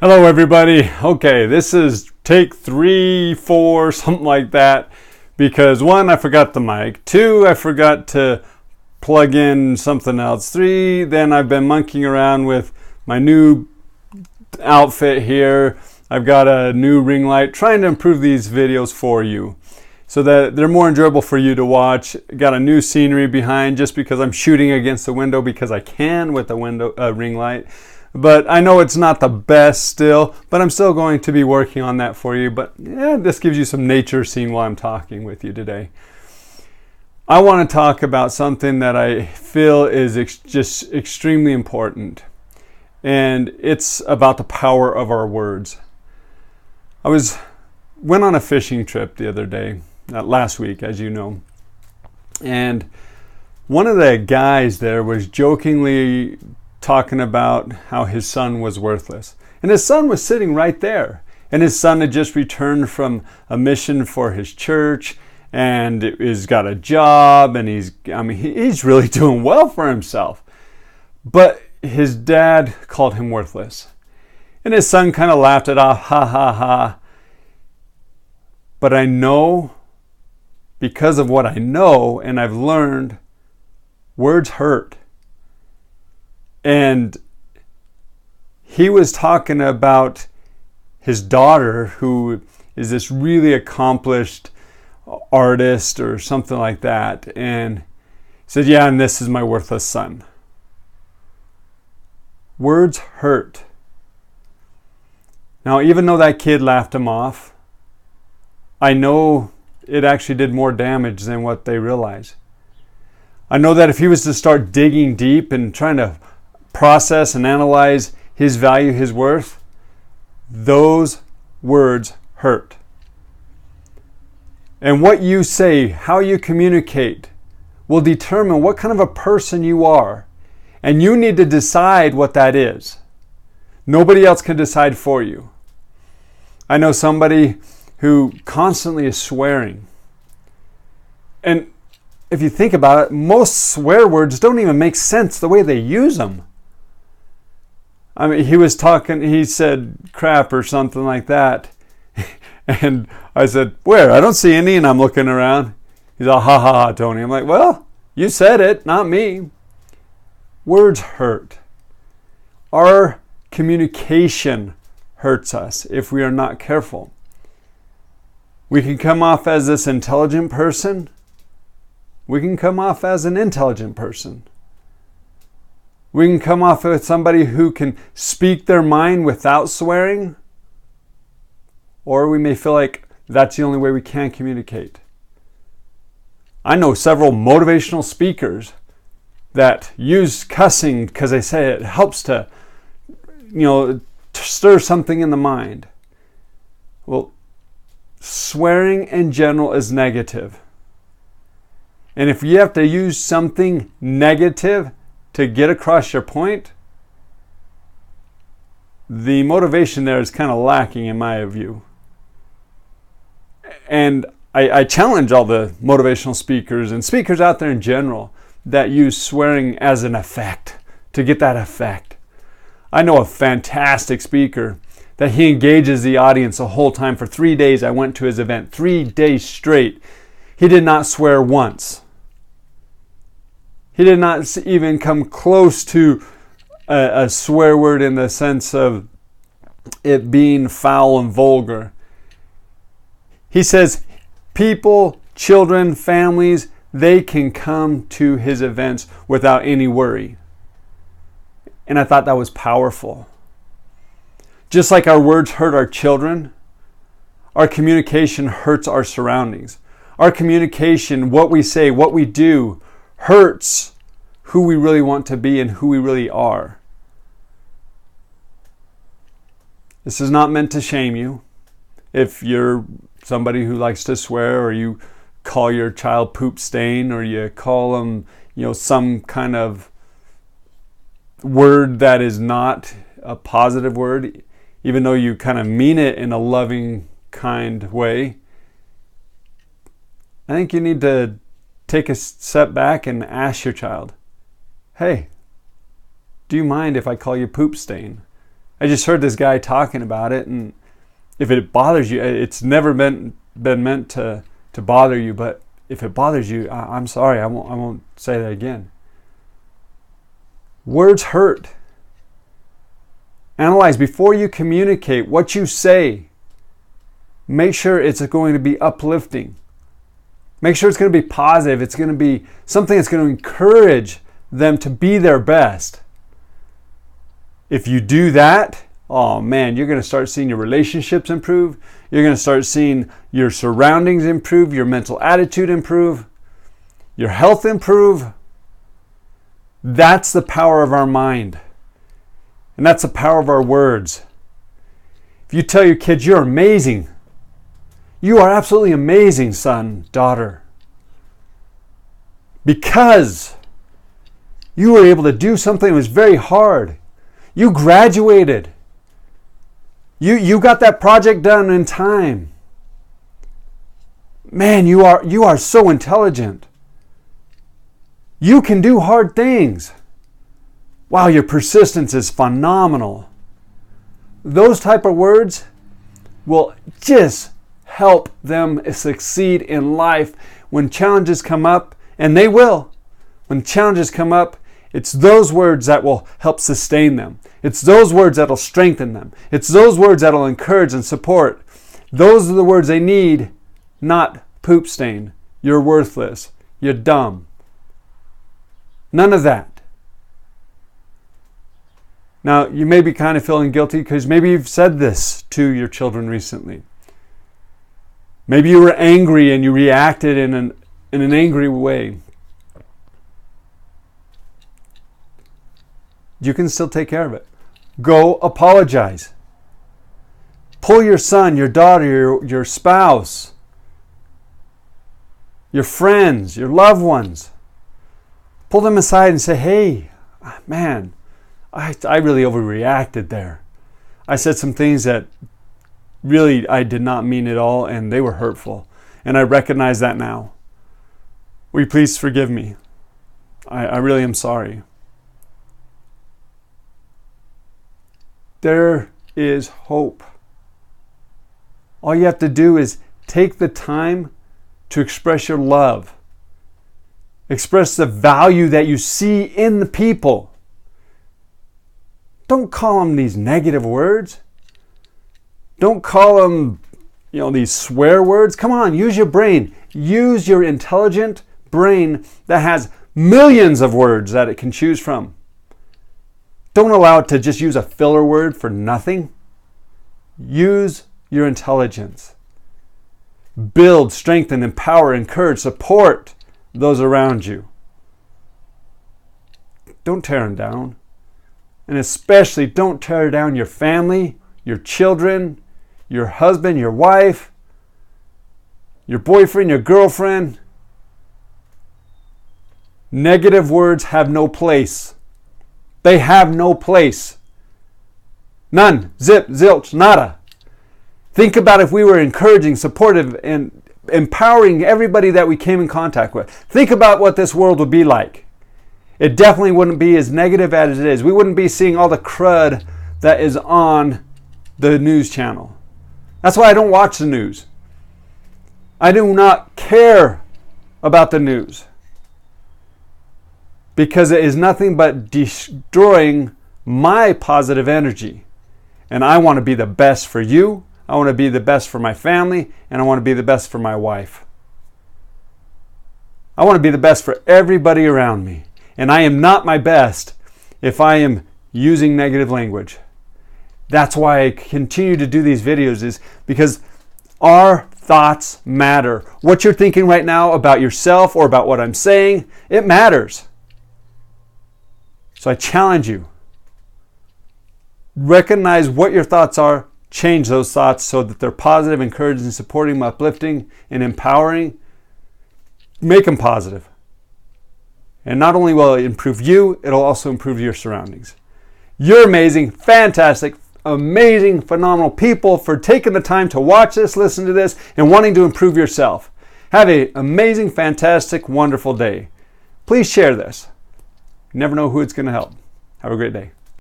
Hello everybody. Okay, this is take 3, 4, something like that, because 1, I forgot the mic, 2, I forgot to plug in something else, 3, then I've been monkeying around with my new outfit here. I've got a new ring light, trying to improve these videos for you so that they're more enjoyable for you to watch. Got a new scenery behind just because I'm shooting against the window because I can with the ring light. But I know it's not the best still, but I'm still going to be working on that for you. But yeah, this gives you some nature scene while I'm talking with you today. I want to talk about something that I feel is just extremely important. And it's about the power of our words. I went on a fishing trip the other day, last week, as you know. And one of the guys there was jokingly talking about how his son was worthless. And his son was sitting right there. And his son had just returned from a mission for his church and he's got a job and he's really doing well for himself. But his dad called him worthless. And his son kind of laughed it off, ha ha ha. But I know, because of what I know and I've learned, words hurt. And he was talking about his daughter, who is this really accomplished artist or something like that. And he said, yeah, and this is my worthless son. Words hurt. Now, even though that kid laughed him off, I know it actually did more damage than what they realize. I know that if he was to start digging deep and trying to process and analyze his value, his worth, those words hurt. And what you say, how you communicate, will determine what kind of a person you are. And you need to decide what that is. Nobody else can decide for you. I know somebody who constantly is swearing. And if you think about it, most swear words don't even make sense the way they use them. I mean, he said crap or something like that. And I said, where? I don't see any, and I'm looking around. He's all, ha ha ha, Tony. I'm like, well, you said it, not me. Words hurt. Our communication hurts us if we are not careful. We can come off as this intelligent person. We can come off as an intelligent person. We can come off as somebody who can speak their mind without swearing. Or we may feel like that's the only way we can communicate. I know several motivational speakers that use cussing because they say it helps to, stir something in the mind. Well, swearing in general is negative. And if you have to use something negative to get across your point, the motivation there is kind of lacking in my view. And I challenge all the motivational speakers and speakers out there in general that use swearing as an effect, to get that effect. I know a fantastic speaker that he engages the audience the whole time. For 3 days I went to his event, 3 days straight. He did not swear once. He did not even come close to a swear word in the sense of it being foul and vulgar. He says people, children, families, they can come to his events without any worry. And I thought that was powerful. Just like our words hurt our children, our communication hurts our surroundings. Our communication, what we say, what we do, hurts who we really want to be and who we really are. This is not meant to shame you. If you're somebody who likes to swear, or you call your child poop stain, or you call them, some kind of word that is not a positive word, even though you kind of mean it in a loving, kind way, I think you need to take a step back and ask your child, hey, do you mind if I call you poop stain? I just heard this guy talking about it, and if it bothers you, it's never been meant to bother you, but if it bothers you, I'm sorry, I won't say that again. Words hurt. Analyze before you communicate what you say. Make sure it's going to be uplifting. Make sure it's going to be positive. It's going to be something that's going to encourage them to be their best. If you do that, oh man, you're going to start seeing your relationships improve. You're going to start seeing your surroundings improve, your mental attitude improve, your health improve. That's the power of our mind. And that's the power of our words. If you tell your kids, you're amazing. You are absolutely amazing, son, daughter. Because you were able to do something that was very hard. You graduated. You got that project done in time. Man, you are so intelligent. You can do hard things. Wow, your persistence is phenomenal. Those type of words will just help them succeed in life when challenges come up, and they will. When challenges come up, it's those words that will help sustain them. It's those words that will strengthen them. It's those words that will encourage and support. Those are the words they need, not poop stain. You're worthless. You're dumb. None of that. Now, you may be kind of feeling guilty because maybe you've said this to your children recently. Maybe you were angry and you reacted in an angry way. You can still take care of it. Go apologize. Pull your son, your daughter, your spouse, your friends, your loved ones. Pull them aside and say, hey, man, I really overreacted there. I said some things that really I did not mean at all, and they were hurtful. And I recognize that now. Will you please forgive me? I really am sorry. There is hope. All you have to do is take the time to express your love. Express the value that you see in the people. Don't call them these negative words. Don't call them, these swear words. Come on, use your brain. Use your intelligent brain that has millions of words that it can choose from. Don't allow it to just use a filler word for nothing. Use your intelligence. Build, strengthen, empower, encourage, support those around you. Don't tear them down. And especially don't tear down your family, your children, your husband, your wife, your boyfriend, your girlfriend. Negative words have no place. They have no place. None. Zip, zilch, nada. Think about if we were encouraging, supportive, and empowering everybody that we came in contact with. Think about what this world would be like. It definitely wouldn't be as negative as it is. We wouldn't be seeing all the crud that is on the news channel. That's why I don't watch the news. I do not care about the news. Because it is nothing but destroying my positive energy. And I want to be the best for you. I want to be the best for my family. And I want to be the best for my wife. I want to be the best for everybody around me. And I am not my best if I am using negative language. That's why I continue to do these videos, is because our thoughts matter. What you're thinking right now about yourself or about what I'm saying, it matters. So I challenge you. Recognize what your thoughts are. Change those thoughts so that they're positive, encouraging, supporting, uplifting, and empowering. Make them positive. And not only will it improve you, it'll also improve your surroundings. You're amazing, fantastic, amazing, phenomenal people for taking the time to watch this, listen to this, and wanting to improve yourself. Have an amazing, fantastic, wonderful day. Please share this. You never know who it's going to help. Have a great day.